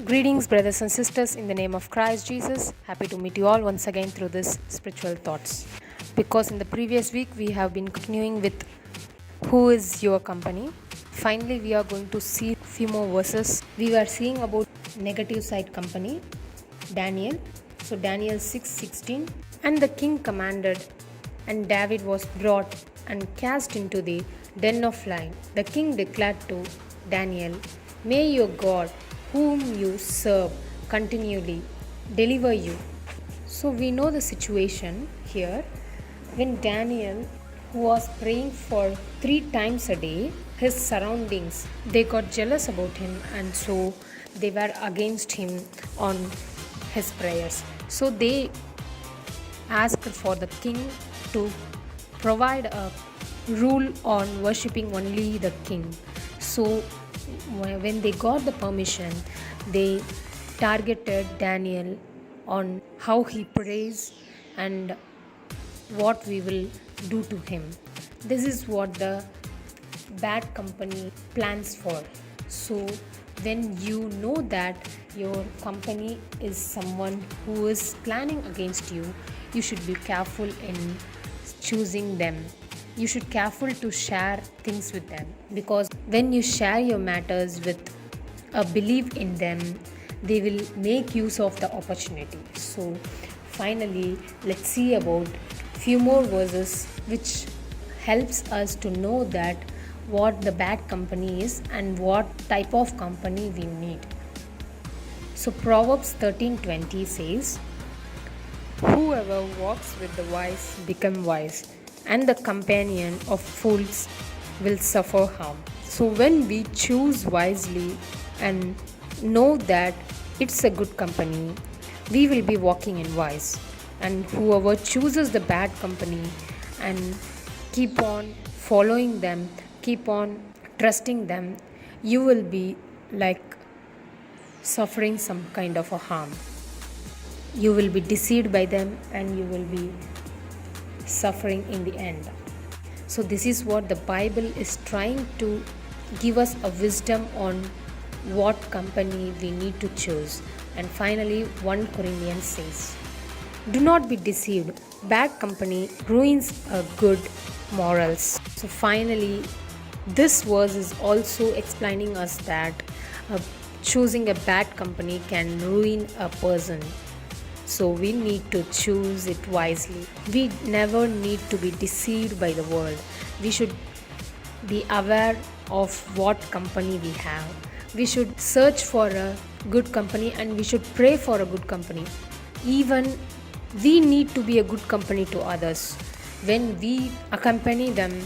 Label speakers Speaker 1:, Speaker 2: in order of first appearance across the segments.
Speaker 1: Greetings, brothers and sisters, in the name of Christ Jesus. Happy to meet you all once again through this spiritual thoughts. Because in the previous week we have been continuing with who is your company. Finally, we are going to see few more verses. We were seeing about negative side company, Daniel. So Daniel 6:16. And the king commanded, and David was brought and cast into the den of lions. The king declared to Daniel, may your God, whom you serve continually, deliver you. So we know the situation here. When Daniel was praying for 3 times a day, his surroundings, they got jealous about him, and so they were against him on his prayers. So they asked for the king to provide a rule on worshipping only the king. So when they got the permission, they targeted Daniel on how he prays and what we will do to him. This is what the bad company plans for. So when you know that your company is someone who is planning against you, you should be careful in choosing them. You should careful to share things with them, because when you share your matters with a belief in them, they will make use of the opportunity. So finally, let's see about few more verses which helps us to know that what the bad company is and what type of company we need. So Proverbs 13:20 says, whoever walks with the wise become wise, and the companion of fools will suffer harm. So when we choose wisely and know that it's a good company, we will be walking in wise. And whoever chooses the bad company and keep on following them, keep on trusting them, you will be like suffering some kind of a harm. You will be deceived by them and you will be suffering in the end. So this is what the Bible is trying to give us a wisdom on what company we need to choose. And finally, 1 Corinthians says, do not be deceived. Bad company ruins a good morals. So finally, this verse is also explaining us that choosing a bad company can ruin a person. So we need to choose it wisely. We never need to be deceived by the world. We should be aware of what company we have. We should search for a good company and we should pray for a good company. Even we need to be a good company to others. When we accompany them,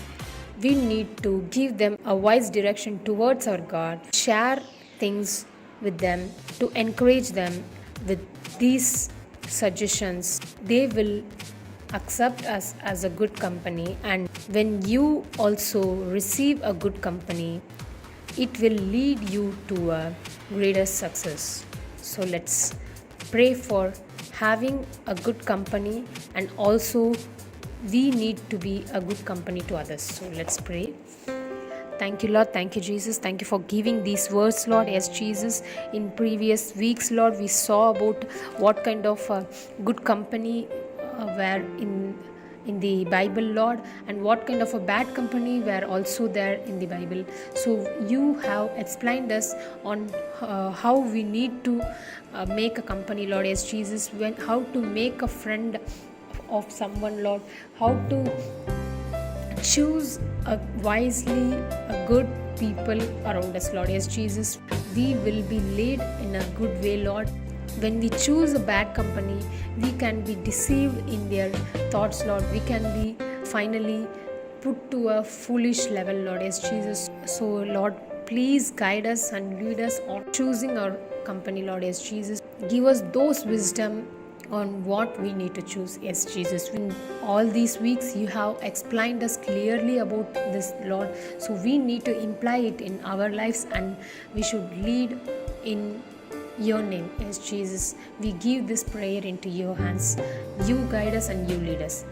Speaker 1: we need to give them a wise direction towards our God, share things with them to encourage them with these suggestions. They will accept us as a good company, and when you also receive a good company, it will lead you to a greater success. So let's pray for having a good company, and also we need to be a good company to others. So let's pray. Thank you, Lord. Thank you, Jesus. Thank you for giving these words, Lord. Yes, Jesus, in previous weeks, Lord, we saw about what kind of good company were in the Bible, Lord, and what kind of a bad company were also there in the Bible. So you have explained us on how we need to make a company, Lord. Yes, Jesus, how to make a friend of someone, Lord, how to choose wisely a good people around us, Lord. Yes, Jesus, we will be led in a good way, Lord. When we choose a bad company, we can be deceived in their thoughts, Lord. We can be finally put to a foolish level, Lord. Yes, Jesus. So, Lord, please guide us and lead us on choosing our company, Lord. Yes, Jesus. Give us those wisdom on what we need to choose. Yes, Jesus, in all these weeks you have explained us clearly about this, Lord. So we need to imply it in our lives, and we should lead in your name. Yes, Jesus, we give this prayer into your hands. You guide us and you lead us.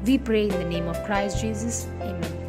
Speaker 1: We pray in the name of Christ Jesus. Amen.